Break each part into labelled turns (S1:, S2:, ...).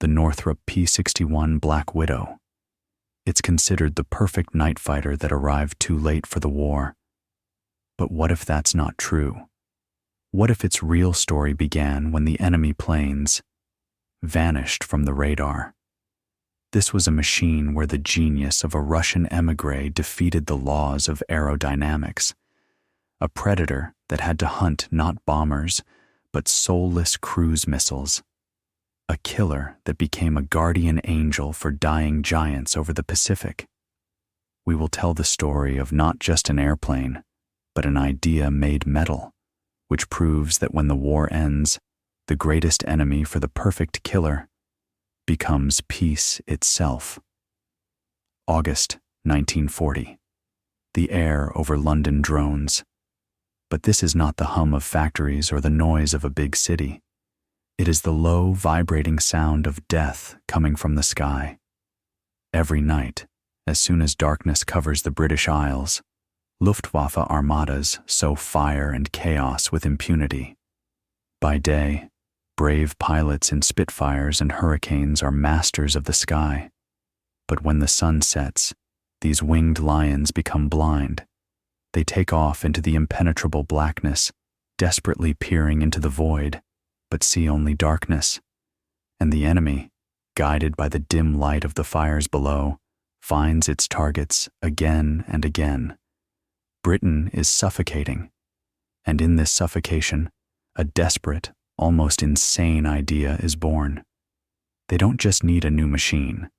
S1: the Northrop P-61 Black Widow. It's considered the perfect night fighter that arrived too late for the war. But what if that's not true? What if its real story began when the enemy planes vanished from the radar? This was a machine where the genius of a Russian émigré defeated the laws of aerodynamics, a predator that had to hunt not bombers, but soulless cruise missiles, a killer that became a guardian angel for dying giants over the Pacific. We will tell the story of not just an airplane, but an idea made metal, which proves that when the war ends, the greatest enemy for the perfect killer becomes peace itself. August 1940. The air over London drones. But this is not the hum of factories or the noise of a big city. It is the low, vibrating sound of death coming from the sky. Every night, as soon as darkness covers the British Isles, Luftwaffe armadas sow fire and chaos with impunity. By day, brave pilots in Spitfires and Hurricanes are masters of the sky. But when the sun sets, these winged lions become blind. They take off into the impenetrable blackness, desperately peering into the void, but see only darkness. And the enemy, guided by the dim light of the fires below, finds its targets again and again. Britain is suffocating, and in this suffocation, a desperate, almost insane idea is born. They don't just need a new machine.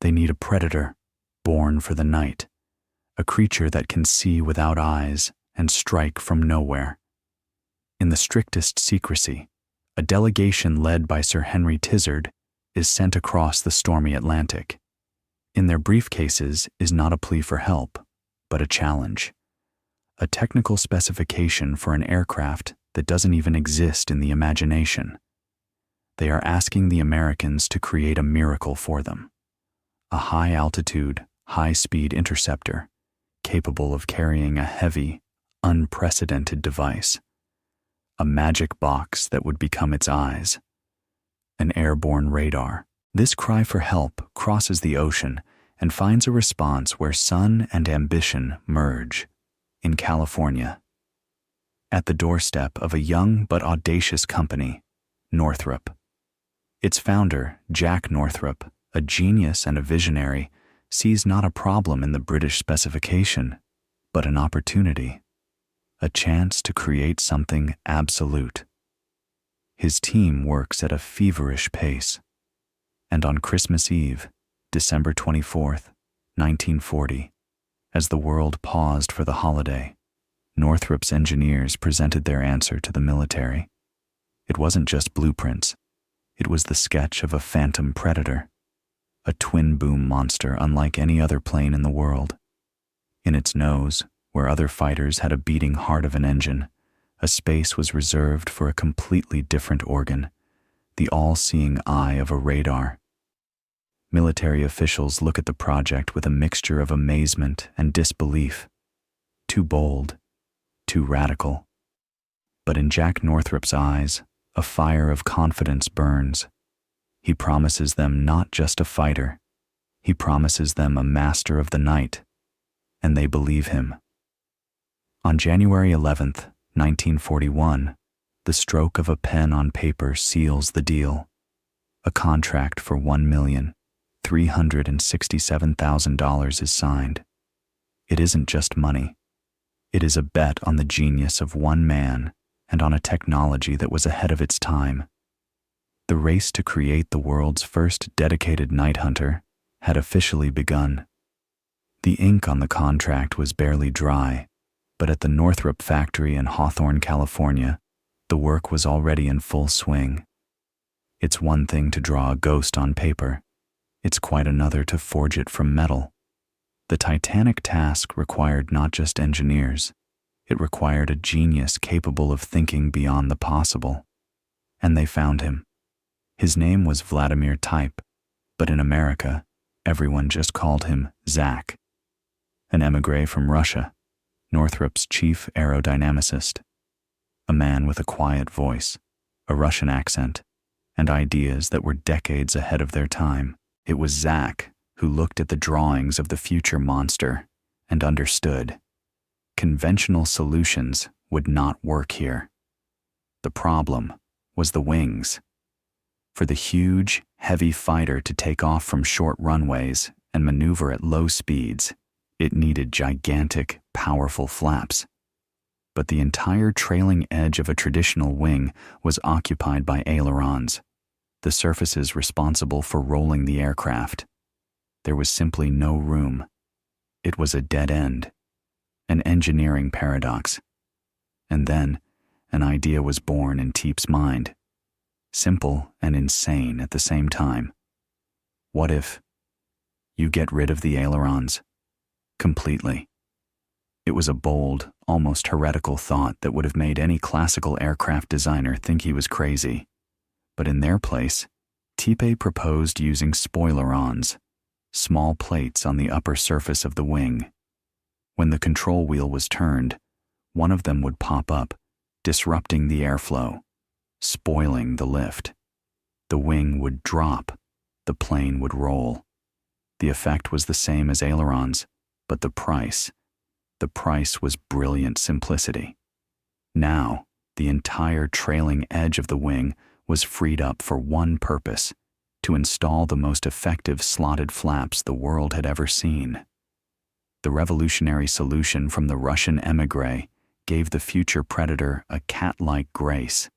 S1: They need a predator, born for the night, a creature that can see without eyes and strike from nowhere. In the strictest secrecy, a delegation led by Sir Henry Tizard is sent across the stormy Atlantic. In their briefcases is not a plea for help, but a challenge. A technical specification for an aircraft that doesn't even exist in the imagination. They are asking the Americans to create a miracle for them. A high-altitude, high-speed interceptor capable of carrying a heavy, unprecedented device. A magic box that would become its eyes. An airborne radar. This cry for help crosses the ocean and finds a response where sun and ambition merge. In California, at the doorstep of a young but audacious company, Northrop. Its founder, Jack Northrop, a genius and a visionary, sees not a problem in the British specification, but an opportunity, a chance to create something absolute. His team works at a feverish pace, and on Christmas Eve, December 24th, 1940, as the world paused for the holiday, Northrop's engineers presented their answer to the military. It wasn't just blueprints. It was the sketch of a phantom predator, a twin-boom monster unlike any other plane in the world. In its nose, where other fighters had a beating heart of an engine, a space was reserved for a completely different organ, the all-seeing eye of a radar. Military officials look at the project with a mixture of amazement and disbelief. Too bold, too radical. But in Jack Northrop's eyes, a fire of confidence burns. He promises them not just a fighter, he promises them a master of the night, and they believe him. On January 11th, 1941, the stroke of a pen on paper seals the deal. A contract for $1,367,000 is signed. It isn't just money. It is a bet on the genius of one man and on a technology that was ahead of its time. The race to create the world's first dedicated night hunter had officially begun. The ink on the contract was barely dry, but at the Northrop factory in Hawthorne, California, the work was already in full swing. It's one thing to draw a ghost on paper. It's quite another to forge it from metal. The titanic task required not just engineers. It required a genius capable of thinking beyond the possible. And they found him. His name was Vladimir Type, but in America, everyone just called him Zach. An émigré from Russia, Northrop's chief aerodynamicist. A man with a quiet voice, a Russian accent, and ideas that were decades ahead of their time. It was Zach who looked at the drawings of the future monster and understood. Conventional solutions would not work here. The problem was the wings. For the huge, heavy fighter to take off from short runways and maneuver at low speeds, it needed gigantic, powerful flaps. But the entire trailing edge of a traditional wing was occupied by ailerons, the surfaces responsible for rolling the aircraft. There was simply no room. It was a dead end, an engineering paradox. And then, an idea was born in Teep's mind, simple and insane at the same time. What if you get rid of the ailerons completely? It was a bold, almost heretical thought that would have made any classical aircraft designer think he was crazy. But in their place, Teep proposed using spoilerons, small plates on the upper surface of the wing. When the control wheel was turned, one of them would pop up, disrupting the airflow, spoiling the lift. The wing would drop, the plane would roll. The effect was the same as ailerons, but the price was brilliant simplicity. Now, the entire trailing edge of the wing was freed up for one purpose: to install the most effective slotted flaps the world had ever seen. The revolutionary solution from the Russian émigré gave the future Predator a cat-like grace,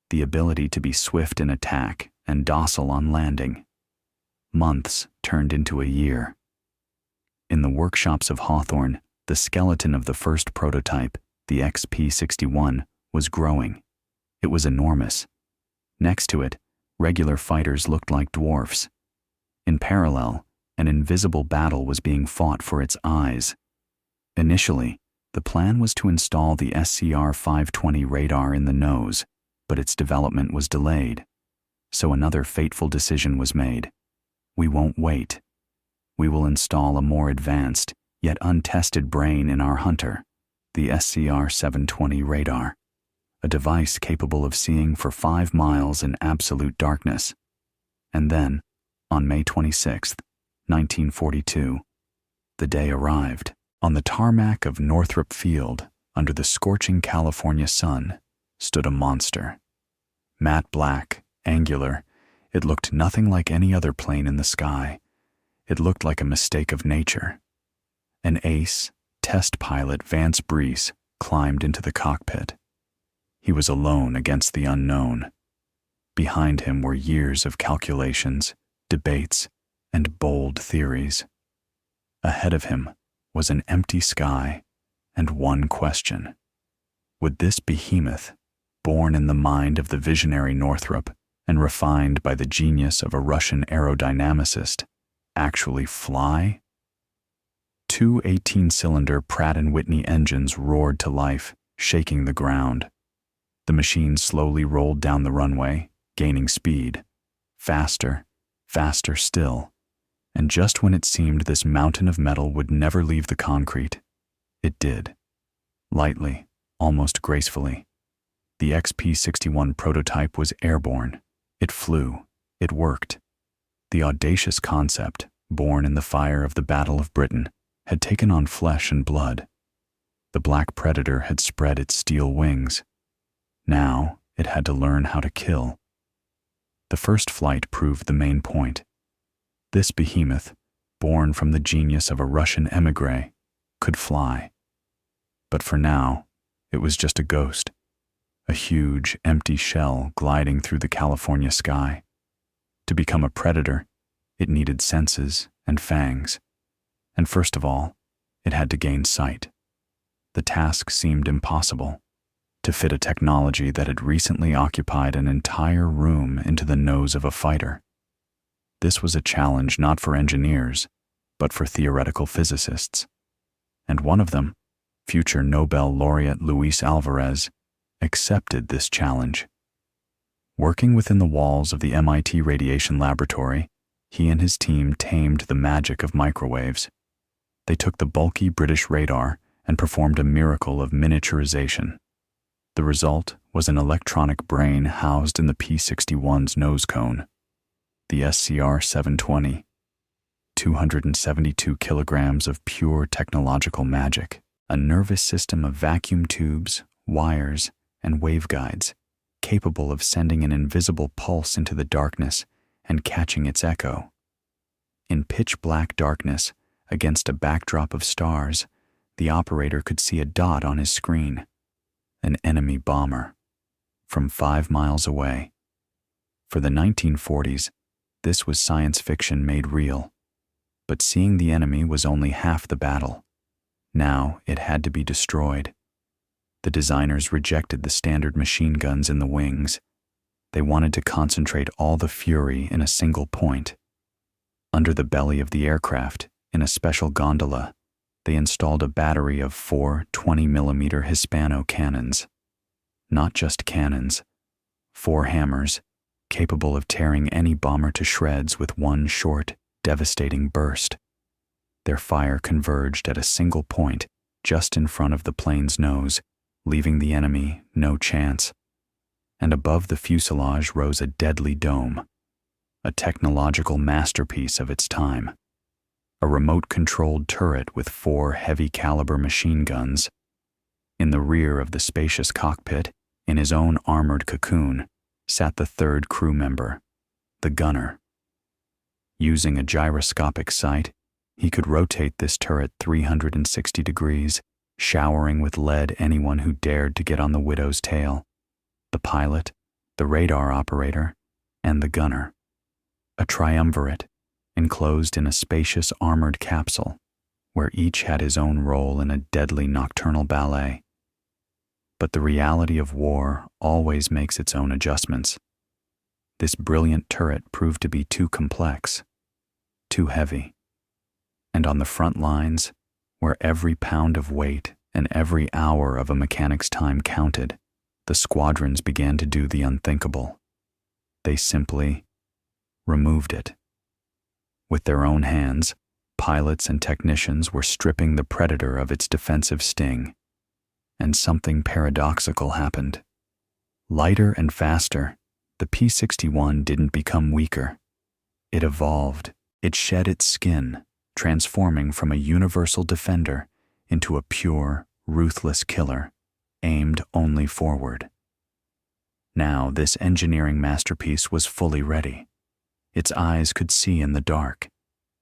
S1: the ability to be swift in attack and docile on landing. Months turned into a year. In the workshops of Hawthorne, the skeleton of the first prototype, the XP-61, was growing. It was enormous. Next to it, regular fighters looked like dwarfs. In parallel, an invisible battle was being fought for its eyes. Initially, the plan was to install the SCR-520 radar in the nose, but its development was delayed. So another fateful decision was made. We won't wait. We will install a more advanced, yet untested brain in our hunter, the SCR-720 radar, a device capable of seeing for 5 miles in absolute darkness. And then, on May 26, 1942, the day arrived. On the tarmac of Northrop Field, under the scorching California sun, stood a monster. Matte black, angular, it looked nothing like any other plane in the sky. It looked like a mistake of nature. An ace, test pilot Vance Breese climbed into the cockpit. He was alone against the unknown. Behind him were years of calculations, debates, and bold theories. Ahead of him was an empty sky and one question. Would this behemoth, born in the mind of the visionary Northrop and refined by the genius of a Russian aerodynamicist, actually fly? 2 18-cylinder Pratt & Whitney engines roared to life, shaking the ground. The machine slowly rolled down the runway, gaining speed. Faster, faster still. And just when it seemed this mountain of metal would never leave the concrete, it did. Lightly, almost gracefully. The XP-61 prototype was airborne. It flew. It worked. The audacious concept, born in the fire of the Battle of Britain, had taken on flesh and blood. The Black Predator had spread its steel wings. Now it had to learn how to kill. The first flight proved the main point. This behemoth, born from the genius of a Russian émigré, could fly. But for now, it was just a ghost, a huge, empty shell gliding through the California sky. To become a predator, it needed senses and fangs. And first of all, it had to gain sight. The task seemed impossible, to fit a technology that had recently occupied an entire room into the nose of a fighter. This was a challenge not for engineers, but for theoretical physicists. And one of them, future Nobel laureate Luis Alvarez, accepted this challenge. Working within the walls of the MIT Radiation Laboratory, he and his team tamed the magic of microwaves. They took the bulky British radar and performed a miracle of miniaturization. The result was an electronic brain housed in the P-61's nose cone, the SCR-720, 272 kilograms of pure technological magic, a nervous system of vacuum tubes, wires, and waveguides, capable of sending an invisible pulse into the darkness and catching its echo. In pitch-black darkness, against a backdrop of stars, the operator could see a dot on his screen, an enemy bomber, from 5 miles away. For the 1940s, this was science fiction made real. But seeing the enemy was only half the battle. Now it had to be destroyed. The designers rejected the standard machine guns in the wings. They wanted to concentrate all the fury in a single point. Under the belly of the aircraft, in a special gondola, they installed a battery of 4 20mm Hispano cannons. Not just cannons, 4 hammers, capable of tearing any bomber to shreds with one short, devastating burst. Their fire converged at a single point just in front of the plane's nose, leaving the enemy no chance. And above the fuselage rose a deadly dome, a technological masterpiece of its time. A remote-controlled turret with 4 heavy-caliber machine guns. In the rear of the spacious cockpit, in his own armored cocoon, sat the 3rd crew member, the gunner. Using a gyroscopic sight, he could rotate this turret 360 degrees, showering with lead anyone who dared to get on the Widow's tail: the pilot, the radar operator, and the gunner. A triumvirate, enclosed in a spacious armored capsule, where each had his own role in a deadly nocturnal ballet. But the reality of war always makes its own adjustments. This brilliant turret proved to be too complex, too heavy. And on the front lines, where every pound of weight and every hour of a mechanic's time counted, the squadrons began to do the unthinkable. They simply removed it. With their own hands, pilots and technicians were stripping the Predator of its defensive sting. And something paradoxical happened. Lighter and faster, the P-61 didn't become weaker. It evolved. It shed its skin, transforming from a universal defender into a pure, ruthless killer, aimed only forward. Now this engineering masterpiece was fully ready. Its eyes could see in the dark.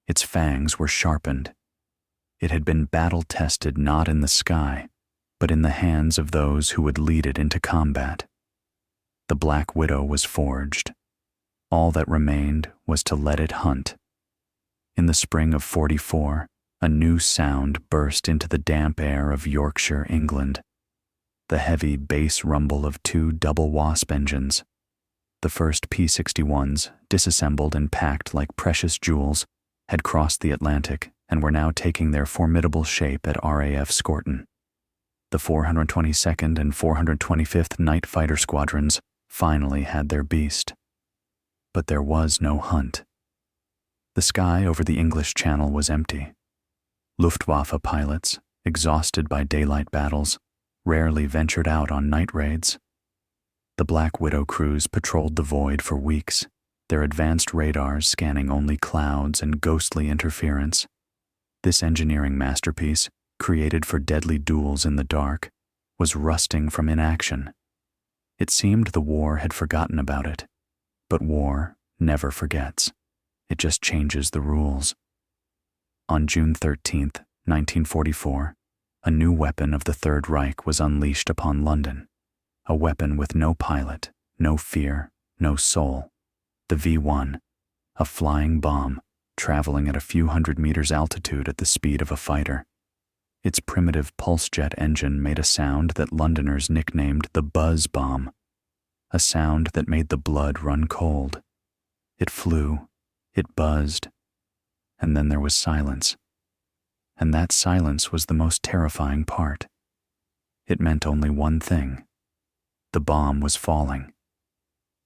S1: Its fangs were sharpened. It had been battle-tested not in the sky, but in the hands of those who would lead it into combat. The Black Widow was forged. All that remained was to let it hunt. In the spring of '44, a new sound burst into the damp air of Yorkshire, England. The heavy bass rumble of 2 double Wasp engines. The first P-61s, disassembled and packed like precious jewels, had crossed the Atlantic and were now taking their formidable shape at RAF Scorton. The 422nd and 425th Night Fighter Squadrons finally had their beast. But there was no hunt. The sky over the English Channel was empty. Luftwaffe pilots, exhausted by daylight battles, rarely ventured out on night raids. The Black Widow crews patrolled the void for weeks, their advanced radars scanning only clouds and ghostly interference. This engineering masterpiece, created for deadly duels in the dark, was rusting from inaction. It seemed the war had forgotten about it, but war never forgets. It just changes the rules. On June 13, 1944, a new weapon of the Third Reich was unleashed upon London. A weapon with no pilot, no fear, no soul. The V-1, a flying bomb, traveling at a few hundred meters altitude at the speed of a fighter. Its primitive pulse jet engine made a sound that Londoners nicknamed the buzz bomb, a sound that made the blood run cold. It flew, it buzzed, and then there was silence. And that silence was the most terrifying part. It meant only one thing. The bomb was falling.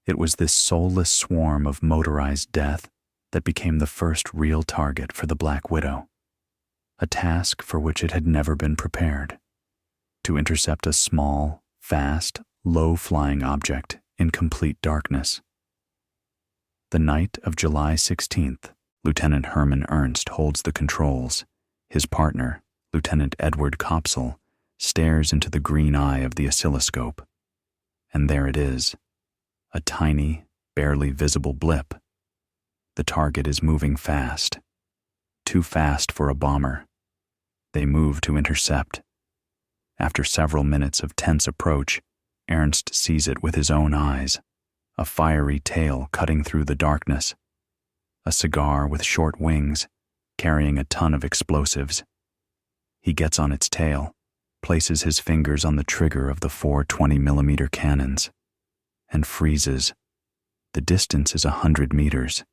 S1: It was this soulless swarm of motorized death that became the first real target for the Black Widow, a task for which it had never been prepared. To intercept a small, fast, low-flying object in complete darkness. The night of July 16th, Lieutenant Hermann Ernst holds the controls. His partner, Lieutenant Edward Kopsel, stares into the green eye of the oscilloscope. And there it is, a tiny, barely visible blip. The target is moving fast. Too fast for a bomber. They move to intercept. After several minutes of tense approach, Ernst sees it with his own eyes, a fiery tail cutting through the darkness, a cigar with short wings, carrying a ton of explosives. He gets on its tail, places his fingers on the trigger of the 4 20mm cannons, and freezes. The distance is 100 meters.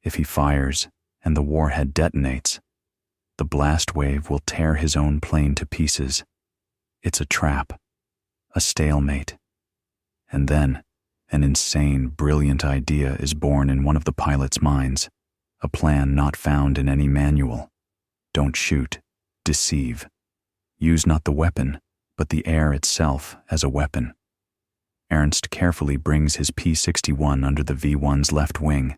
S1: If he fires and the warhead detonates, the blast wave will tear his own plane to pieces. It's a trap, a stalemate. And then, an insane, brilliant idea is born in one of the pilot's minds, a plan not found in any manual. Don't shoot, deceive. Use not the weapon, but the air itself as a weapon. Ernst carefully brings his P-61 under the V-1's left wing,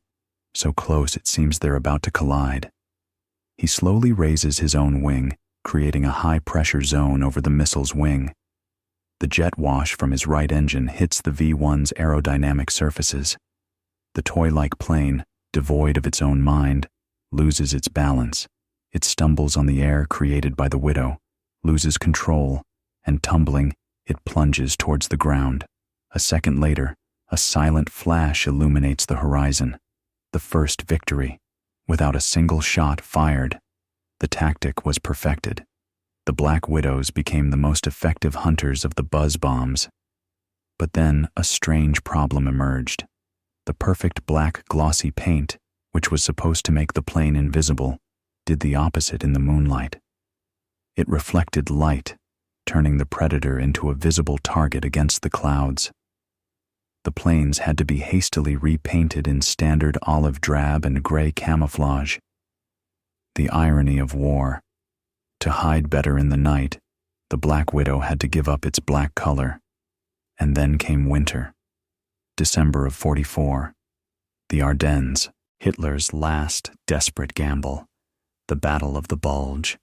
S1: so close it seems they're about to collide. He slowly raises his own wing, creating a high-pressure zone over the missile's wing. The jet wash from his right engine hits the V-1's aerodynamic surfaces. The toy-like plane, devoid of its own mind, loses its balance. It stumbles on the air created by the Widow, loses control, and tumbling, it plunges towards the ground. A second later, a silent flash illuminates the horizon. The first victory, without a single shot fired. The tactic was perfected. The Black Widows became the most effective hunters of the buzz bombs. But then a strange problem emerged. The perfect black glossy paint, which was supposed to make the plane invisible, did the opposite in the moonlight. It reflected light, turning the Predator into a visible target against the clouds. The planes had to be hastily repainted in standard olive drab and gray camouflage. The irony of war. To hide better in the night, the Black Widow had to give up its black color. And then came winter. December of '44. The Ardennes, Hitler's last desperate gamble. The Battle of the Bulge.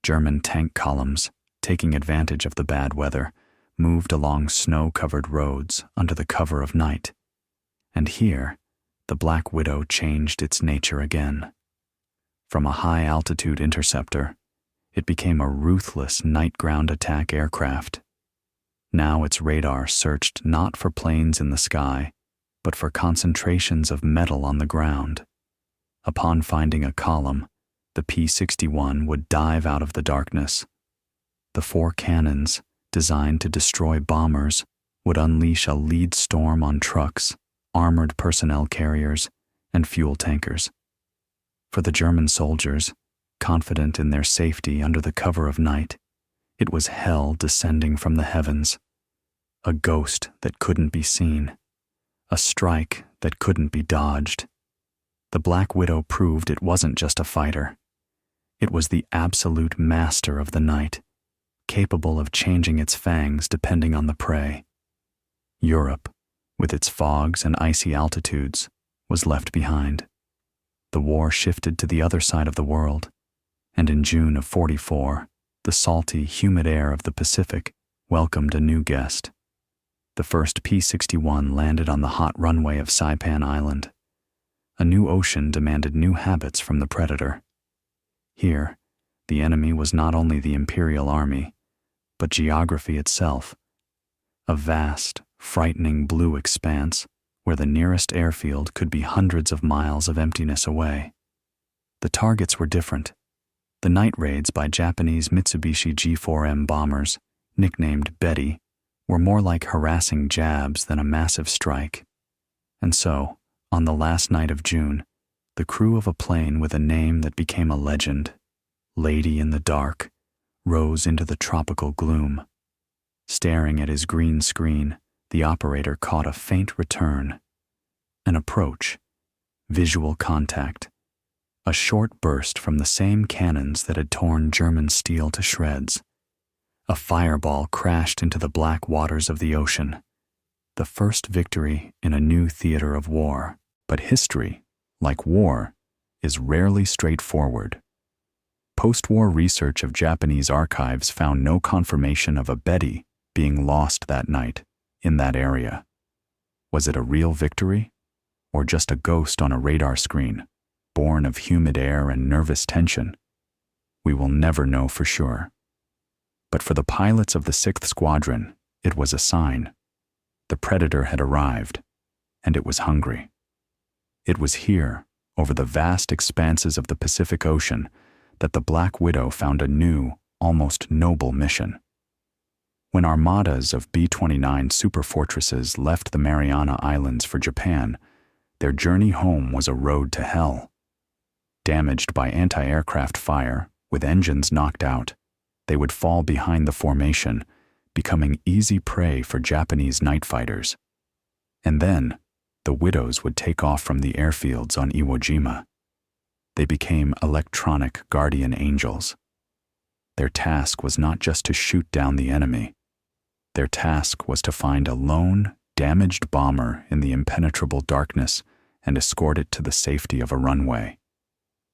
S1: German tank columns, taking advantage of the bad weather, moved along snow-covered roads under the cover of night. And here, the Black Widow changed its nature again. From a high-altitude interceptor, it became a ruthless night-ground attack aircraft. Now its radar searched not for planes in the sky, but for concentrations of metal on the ground. Upon finding a column, the P-61 would dive out of the darkness. The 4 cannons, designed to destroy bombers, would unleash a lead storm on trucks, armored personnel carriers, and fuel tankers. For the German soldiers, confident in their safety under the cover of night, it was hell descending from the heavens. A ghost that couldn't be seen. A strike that couldn't be dodged. The Black Widow proved it wasn't just a fighter. It was the absolute master of the night, capable of changing its fangs depending on the prey. Europe, with its fogs and icy altitudes, was left behind. The war shifted to the other side of the world, and in June of '44, the salty, humid air of the Pacific welcomed a new guest. The first P-61 landed on the hot runway of Saipan Island. A new ocean demanded new habits from the Predator. Here, the enemy was not only the Imperial Army, but geography itself, a vast, frightening blue expanse where the nearest airfield could be hundreds of miles of emptiness away. The targets were different. The night raids by Japanese Mitsubishi G4M bombers, nicknamed Betty, were more like harassing jabs than a massive strike. And so, on the last night of June, the crew of a plane with a name that became a legend, Lady in the Dark, rose into the tropical gloom. Staring at his green screen, the operator caught a faint return. An approach. Visual contact. A short burst from the same cannons that had torn German steel to shreds. A fireball crashed into the black waters of the ocean. The first victory in a new theater of war. But history, like war, is rarely straightforward. Post-war research of Japanese archives found no confirmation of a Betty being lost that night in that area. Was it a real victory, or just a ghost on a radar screen, born of humid air and nervous tension? We will never know for sure. But for the pilots of the 6th Squadron, it was a sign. The predator had arrived, and it was hungry. It was here, over the vast expanses of the Pacific Ocean, that the Black Widow found a new, almost noble mission. When armadas of B-29 superfortresses left the Mariana Islands for Japan, their journey home was a road to hell. Damaged by anti-aircraft fire, with engines knocked out, they would fall behind the formation, becoming easy prey for Japanese night fighters. And then, the Widows would take off from the airfields on Iwo Jima. They became electronic guardian angels. Their task was not just to shoot down the enemy. Their task was to find a lone, damaged bomber in the impenetrable darkness and escort it to the safety of a runway.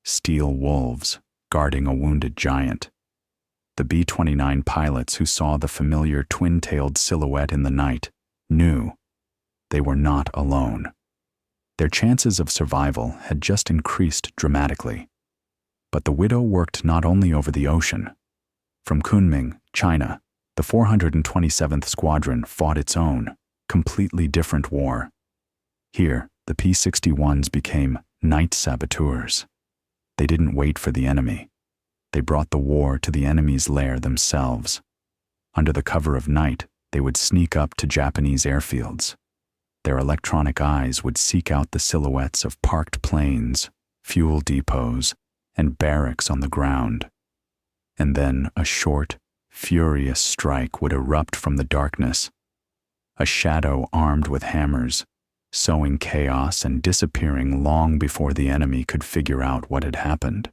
S1: Steel wolves guarding a wounded giant. The B-29 pilots who saw the familiar twin-tailed silhouette in the night knew they were not alone. Their chances of survival had just increased dramatically. But the Widow worked not only over the ocean. From Kunming, China, the 427th Squadron fought its own, completely different war. Here, the P-61s became night saboteurs. They didn't wait for the enemy. They brought the war to the enemy's lair themselves. Under the cover of night, they would sneak up to Japanese airfields. Their electronic eyes would seek out the silhouettes of parked planes, fuel depots, and barracks on the ground. And then a short, furious strike would erupt from the darkness. A shadow armed with hammers, sowing chaos and disappearing long before the enemy could figure out what had happened.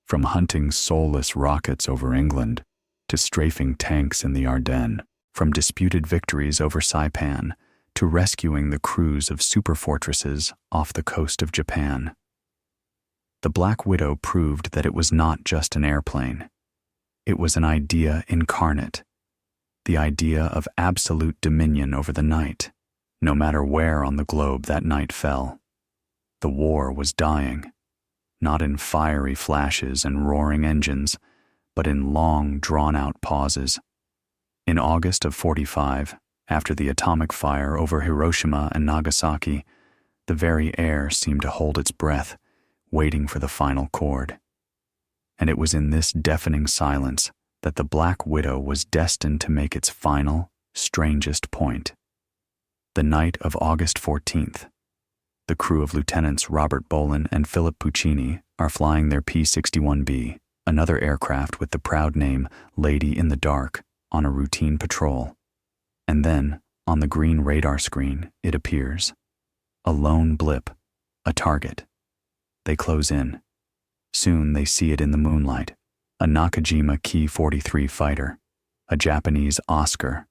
S1: From hunting soulless rockets over England to strafing tanks in the Ardennes, from disputed victories over Saipan to rescuing the crews of superfortresses off the coast of Japan. The Black Widow proved that it was not just an airplane. It was an idea incarnate, the idea of absolute dominion over the night, no matter where on the globe that night fell. The war was dying, not in fiery flashes and roaring engines, but in long, drawn-out pauses. In August of 45, after the atomic fire over Hiroshima and Nagasaki, the very air seemed to hold its breath, waiting for the final chord. And it was in this deafening silence that the Black Widow was destined to make its final, strangest point. The night of August 14th, the crew of Lieutenants Robert Bolin and Philip Puccini are flying their P-61B, another aircraft with the proud name Lady in the Dark, on a routine patrol. And then, on the green radar screen, it appears. A lone blip, a target. They close in. Soon they see it in the moonlight, a Nakajima Ki-43 fighter, a Japanese Oscar,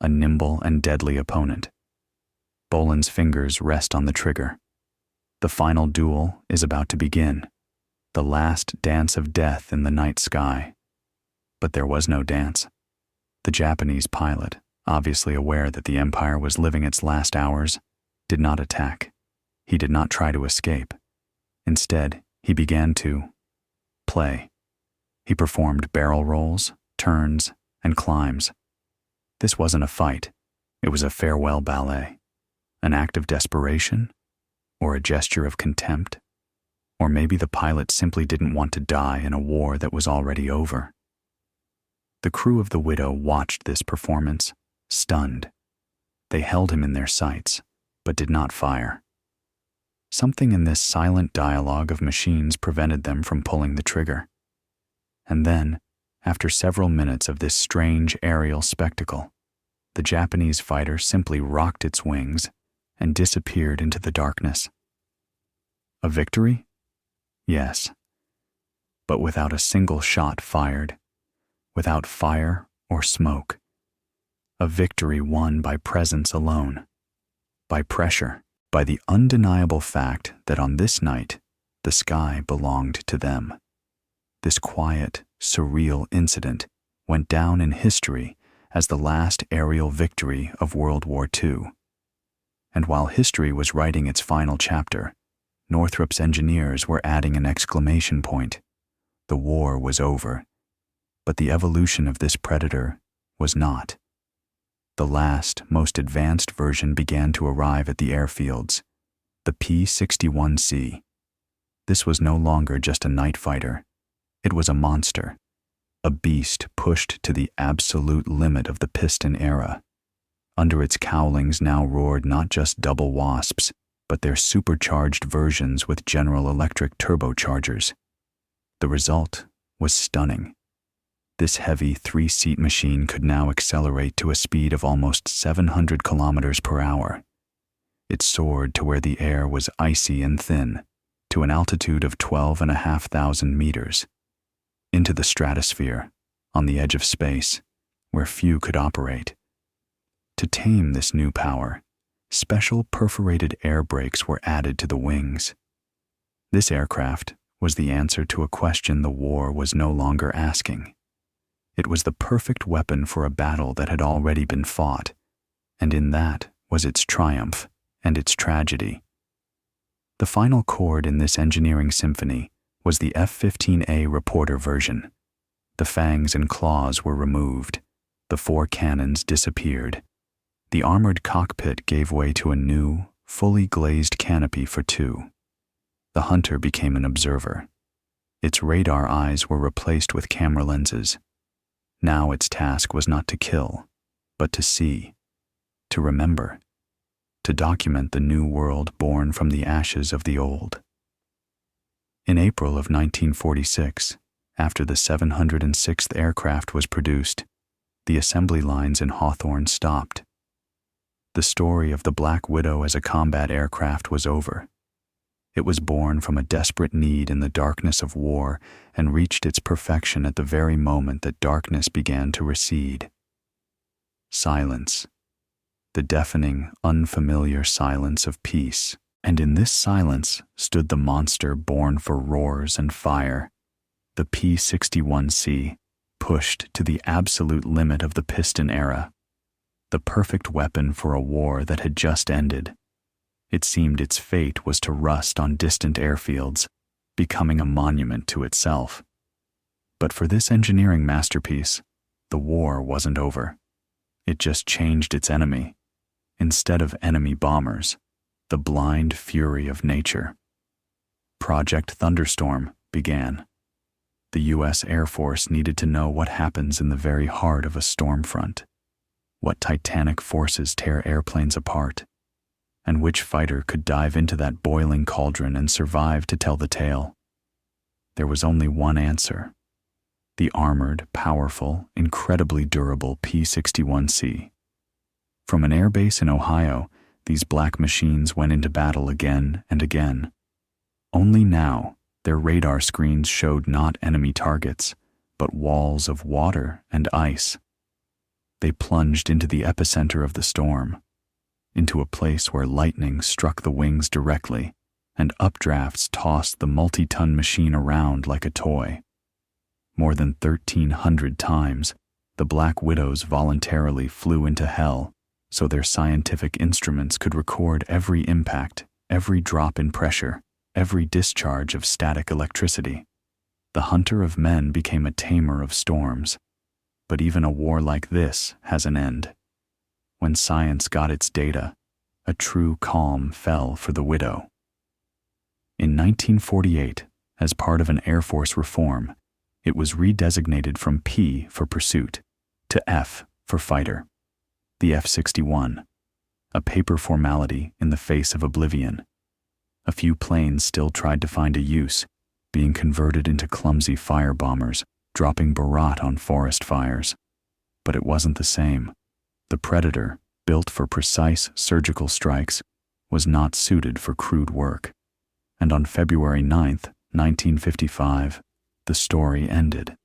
S1: a nimble and deadly opponent. Bolin's fingers rest on the trigger. The final duel is about to begin, the last dance of death in the night sky. But there was no dance. The Japanese pilot, obviously aware that the Empire was living its last hours, did not attack. He did not try to escape. Instead, he began to play. He performed barrel rolls, turns, and climbs. This wasn't a fight. It was a farewell ballet. An act of desperation? Or a gesture of contempt? Or maybe the pilot simply didn't want to die in a war that was already over. The crew of the Widow watched this performance, stunned. They held him in their sights, but did not fire. Something in this silent dialogue of machines prevented them from pulling the trigger. And then, after several minutes of this strange aerial spectacle, the Japanese fighter simply rocked its wings and disappeared into the darkness. A victory? Yes. But without a single shot fired, without fire or smoke. A victory won by presence alone, by pressure, by the undeniable fact that on this night, the sky belonged to them. This quiet, surreal incident went down in history as the last aerial victory of World War II. And while history was writing its final chapter, Northrop's engineers were adding an exclamation point. The war was over, but the evolution of this predator was not. The last, most advanced version began to arrive at the airfields, the P-61C. This was no longer just a night fighter. It was a monster, a beast pushed to the absolute limit of the piston era. Under its cowlings now roared not just double wasps, but their supercharged versions with General Electric turbochargers. The result was stunning. This heavy three-seat machine could now accelerate to a speed of almost 700 kilometers per hour. It soared to where the air was icy and thin, to an altitude of 12,500 meters, into the stratosphere, on the edge of space, where few could operate. To tame this new power, special perforated air brakes were added to the wings. This aircraft was the answer to a question the war was no longer asking. It was the perfect weapon for a battle that had already been fought, and in that was its triumph and its tragedy. The final chord in this engineering symphony was the F-15A reporter version. The fangs and claws were removed. The 4 cannons disappeared. The armored cockpit gave way to a new, fully glazed canopy for 2. The hunter became an observer. Its radar eyes were replaced with camera lenses. Now its task was not to kill, but to see, to remember, to document the new world born from the ashes of the old. In April of 1946, after the 706th aircraft was produced, the assembly lines in Hawthorne stopped. The story of the Black Widow as a combat aircraft was over. It was born from a desperate need in the darkness of war and reached its perfection at the very moment that darkness began to recede. Silence. The deafening, unfamiliar silence of peace. And in this silence stood the monster born for roars and fire, the P-61C, pushed to the absolute limit of the piston era, the perfect weapon for a war that had just ended. It seemed its fate was to rust on distant airfields, becoming a monument to itself. But for this engineering masterpiece, the war wasn't over. It just changed its enemy. Instead of enemy bombers, the blind fury of nature. Project Thunderstorm began. The U.S. Air Force needed to know what happens in the very heart of a storm front, what titanic forces tear airplanes apart, and which fighter could dive into that boiling cauldron and survive to tell the tale. There was only one answer: the armored, powerful, incredibly durable P-61C. From an airbase in Ohio, these black machines went into battle again and again. Only now, their radar screens showed not enemy targets, but walls of water and ice. They plunged into the epicenter of the storm, into a place where lightning struck the wings directly, and updrafts tossed the multi-ton machine around like a toy. More than 1,300 times, the Black Widows voluntarily flew into hell so their scientific instruments could record every impact, every drop in pressure, every discharge of static electricity. The hunter of men became a tamer of storms. But even a war like this has an end. When science got its data, a true calm fell for the Widow. In 1948, as part of an Air Force reform, it was redesignated from P for pursuit to F for fighter. The F-61, a paper formality in the face of oblivion. A few planes still tried to find a use, being converted into clumsy firebombers, dropping barat on forest fires. But it wasn't the same. The Predator, built for precise surgical strikes, was not suited for crude work. And on February 9th, 1955, the story ended.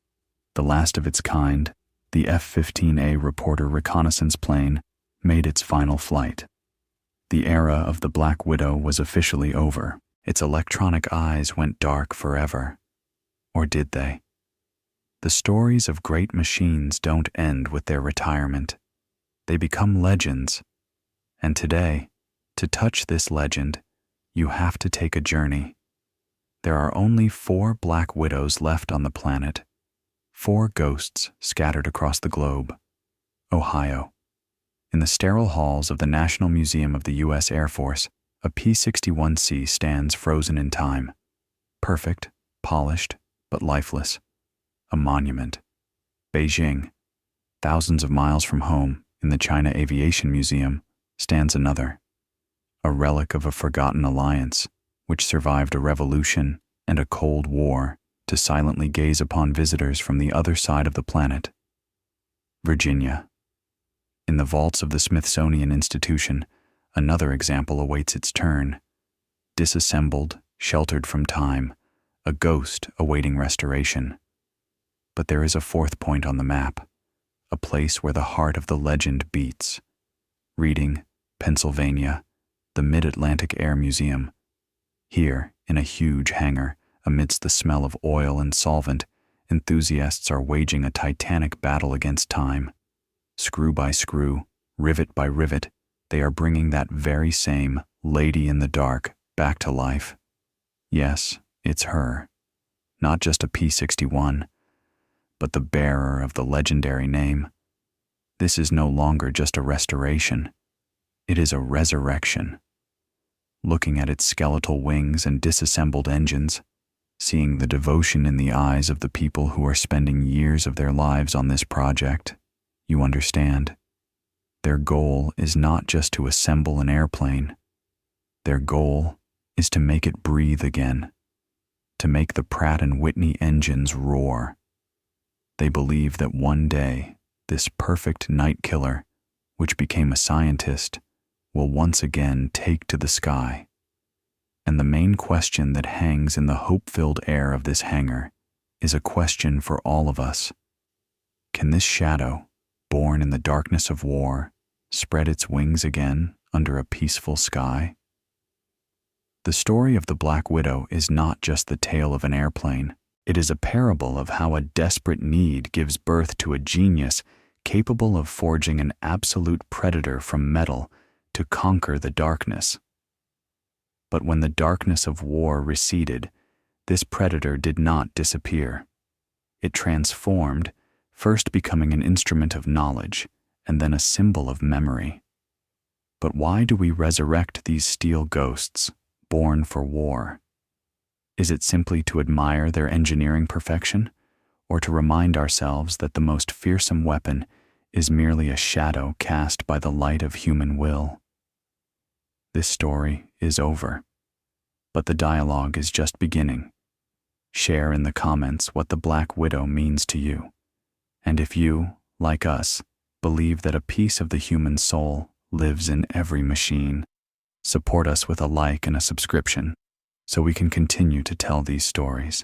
S1: The last of its kind, the F-15A reporter reconnaissance plane made its final flight. The era of the Black Widow was officially over. Its electronic eyes went dark forever. Or did they? The stories of great machines don't end with their retirement. They become legends. And today, to touch this legend, you have to take a journey. There are only 4 Black Widows left on the planet. 4 ghosts scattered across the globe. Ohio. In the sterile halls of the National Museum of the U.S. Air Force, a P-61C stands frozen in time. Perfect, polished, but lifeless. A monument. Beijing, thousands of miles from home, in the China Aviation Museum, stands another. A relic of a forgotten alliance, which survived a revolution and a Cold War to silently gaze upon visitors from the other side of the planet. Virginia. In the vaults of the Smithsonian Institution, another example awaits its turn. Disassembled, sheltered from time, a ghost awaiting restoration. But there is a 4th point on the map, a place where the heart of the legend beats. Reading, Pennsylvania, the Mid-Atlantic Air Museum. Here, in a huge hangar, amidst the smell of oil and solvent, enthusiasts are waging a titanic battle against time. Screw by screw, rivet by rivet, they are bringing that very same lady in the dark back to life. Yes, it's her. Not just a P-61, but the bearer of the legendary name. This is no longer just a restoration. It is a resurrection. Looking at its skeletal wings and disassembled engines, seeing the devotion in the eyes of the people who are spending years of their lives on this project, you understand. Their goal is not just to assemble an airplane. Their goal is to make it breathe again, to make the Pratt & Whitney engines roar. They believe that one day, this perfect night killer, which became a scientist, will once again take to the sky. And the main question that hangs in the hope-filled air of this hangar is a question for all of us. Can this shadow, born in the darkness of war, spread its wings again under a peaceful sky? The story of the Black Widow is not just the tale of an airplane. It is a parable of how a desperate need gives birth to a genius capable of forging an absolute predator from metal to conquer the darkness. But when the darkness of war receded, this predator did not disappear. It transformed, first becoming an instrument of knowledge and then a symbol of memory. But why do we resurrect these steel ghosts, born for war? Is it simply to admire their engineering perfection, or to remind ourselves that the most fearsome weapon is merely a shadow cast by the light of human will? This story is over, but the dialogue is just beginning. Share in the comments what the Black Widow means to you. And if you, like us, believe that a piece of the human soul lives in every machine, support us with a like and a subscription so we can continue to tell these stories.